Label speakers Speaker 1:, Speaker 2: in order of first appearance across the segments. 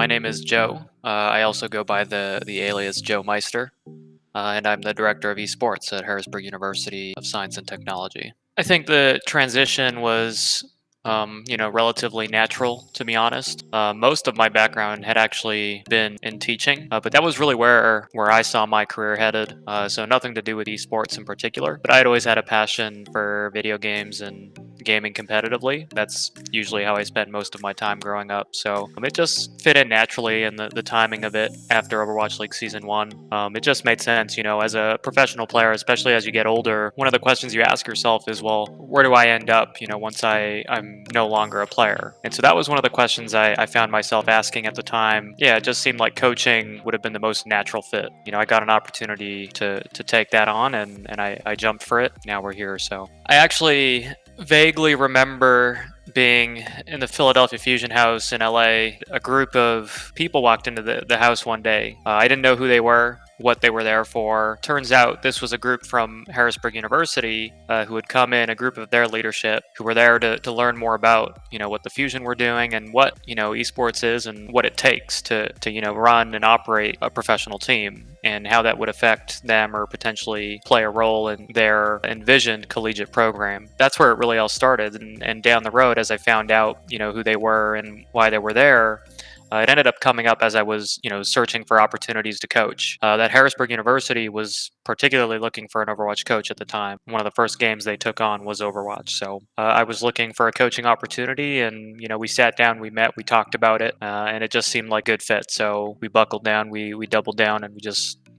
Speaker 1: my name is Joe. I also go by the alias Joemeister, and I'm the director of esports at Harrisburg University of Science and Technology. I think the transition was, relatively natural, to be honest. Most of my background had actually been in teaching, but that was really where I saw my career headed. So nothing to do with esports in particular, but I had always had a passion for video games and gaming competitively. That's usually how I spent most of my time growing up. So it just fit in naturally, and the timing of it after Overwatch League Season 1, it just made sense. As a professional player, especially as you get older, one of the questions you ask yourself is, well, where do I end up, once I'm no longer a player? And so that was one of the questions I found myself asking at the time. Yeah, it just seemed like coaching would have been the most natural fit. I got an opportunity to take that on, and I jumped for it. Now we're here. So I actually vaguely remember being in the Philadelphia Fusion House in LA. A group of people walked into the house one day. I didn't know who they were, what they were there for. Turns out this was a group from Harrisburg University who had come in, a group of their leadership who were there to learn more about, what the Fusion were doing and what, esports is and what it takes to run and operate a professional team, and how that would affect them or potentially play a role in their envisioned collegiate program. That's where it really all started. And down the road, as I found out, who they were and why they were there, it ended up coming up as I was, searching for opportunities to coach. That Harrisburg University was particularly looking for an Overwatch coach at the time. One of the first games they took on was Overwatch. So I was looking for a coaching opportunity, and, we sat down, we met, we talked about it, and it just seemed like a good fit. So we buckled down, we doubled down, and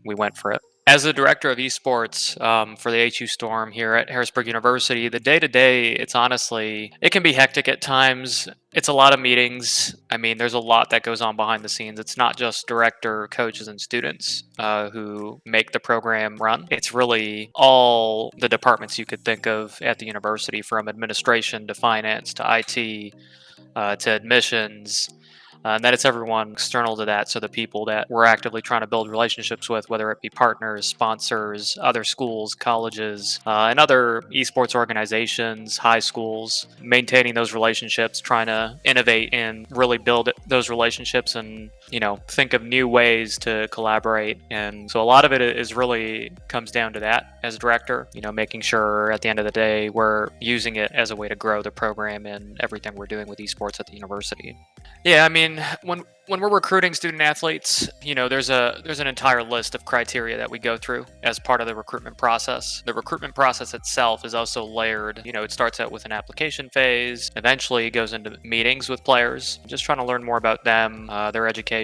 Speaker 1: we went for it. As the director of esports for the HU Storm here at Harrisburg University, the day-to-day, it can be hectic at times. It's a lot of meetings. I mean, there's a lot that goes on behind the scenes. It's not just director, coaches, and students who make the program run. It's really all the departments you could think of at the university, from administration to finance to IT to admissions. And that it's everyone external to that. So the people that we're actively trying to build relationships with, whether it be partners, sponsors, other schools, colleges, and other esports organizations, high schools, maintaining those relationships, trying to innovate and really build those relationships and, think of new ways to collaborate. And so a lot of it is really comes down to that as director, making sure at the end of the day, we're using it as a way to grow the program and everything we're doing with esports at the university. Yeah, I mean, when we're recruiting student athletes, there's an entire list of criteria that we go through as part of the recruitment process. The recruitment process itself is also layered. It starts out with an application phase, eventually goes into meetings with players, just trying to learn more about them, their education,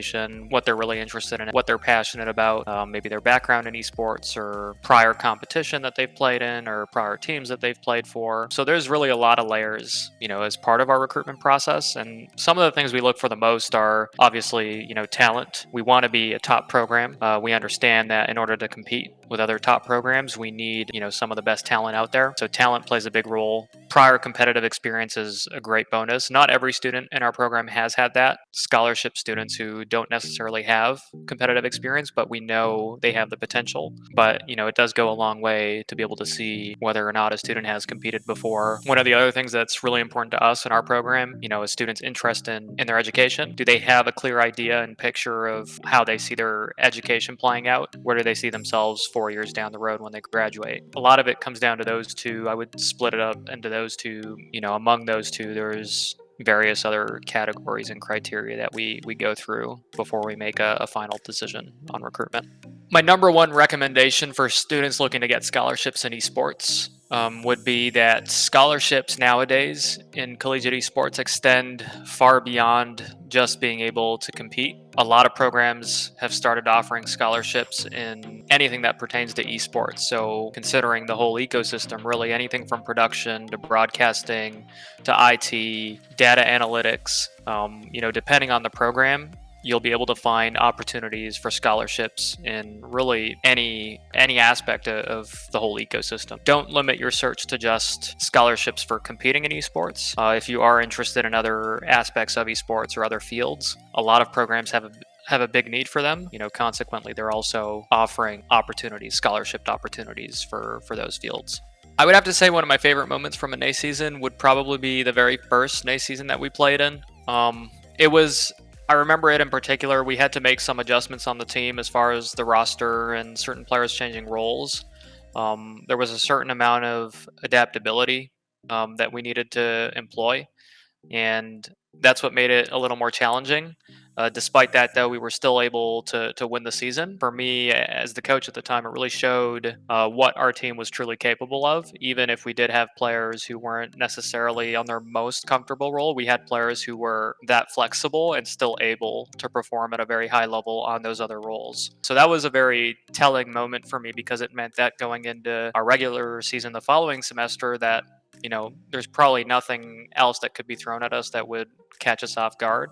Speaker 1: what they're really interested in, what they're passionate about, maybe their background in esports or prior competition that they've played in or prior teams that they've played for. So there's really a lot of layers, as part of our recruitment process. And some of the things we look for the most are obviously, talent. We want to be a top program. We understand that in order to compete with other top programs, we need, some of the best talent out there. So talent plays a big role. Prior competitive experience is a great bonus. Not every student in our program has had that. Scholarship students who don't necessarily have competitive experience, but we know they have the potential. But, it does go a long way to be able to see whether or not a student has competed before. One of the other things that's really important to us in our program, is students' interest in their education. Do they have a clear idea and picture of how they see their education playing out? Where do they see themselves 4 years down the road when they graduate? A lot of it comes down to those two. I would split it up into those two. Among those two, there's various other categories and criteria that we go through before we make a final decision on recruitment. My number one recommendation for students looking to get scholarships in esports would be that scholarships nowadays in collegiate esports extend far beyond just being able to compete. A lot of programs have started offering scholarships in anything that pertains to esports. So considering the whole ecosystem, really anything from production to broadcasting to IT, data analytics, depending on the program, you'll be able to find opportunities for scholarships in really any aspect of the whole ecosystem. Don't limit your search to just scholarships for competing in esports. If you are interested in other aspects of esports or other fields, a lot of programs have a big need for them. Consequently, they're also offering opportunities, scholarship opportunities for those fields. I would have to say one of my favorite moments from a NACE season would probably be the very first NACE season that we played in. It was I remember it in particular. We had to make some adjustments on the team as far as the roster and certain players changing roles. There was a certain amount of adaptability that we needed to employ, and that's what made it a little more challenging. Despite that, though, we were still able to win the season. For me, as the coach at the time, it really showed what our team was truly capable of. Even if we did have players who weren't necessarily on their most comfortable role, we had players who were that flexible and still able to perform at a very high level on those other roles. So that was a very telling moment for me because it meant that going into our regular season the following semester, that there's probably nothing else that could be thrown at us that would catch us off guard.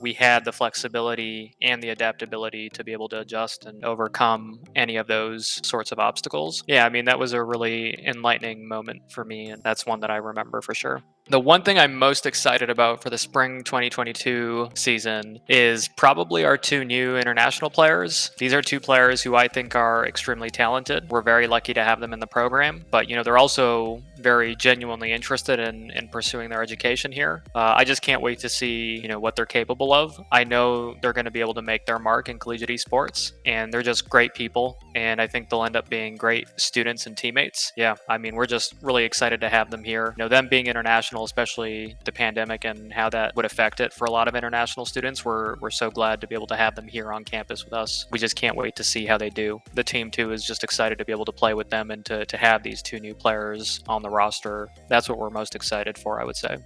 Speaker 1: We had the flexibility and the adaptability to be able to adjust and overcome any of those sorts of obstacles. Yeah, I mean, that was a really enlightening moment for me, and that's one that I remember for sure. The one thing I'm most excited about for the spring 2022 season is probably our two new international players. These are two players who I think are extremely talented. We're very lucky to have them in the program, but they're also very genuinely interested in pursuing their education here. I just can't wait to see what they're capable of. I know they're going to be able to make their mark in collegiate esports, and they're just great people, and I think they'll end up being great students and teammates. Yeah, I mean, we're just really excited to have them here. Them being international, especially the pandemic and how that would affect it for a lot of international students, we're so glad to be able to have them here on campus with us. We just can't wait to see how they do. The team too is just excited to be able to play with them and to have these two new players on the roster. That's what we're most excited for, I would say.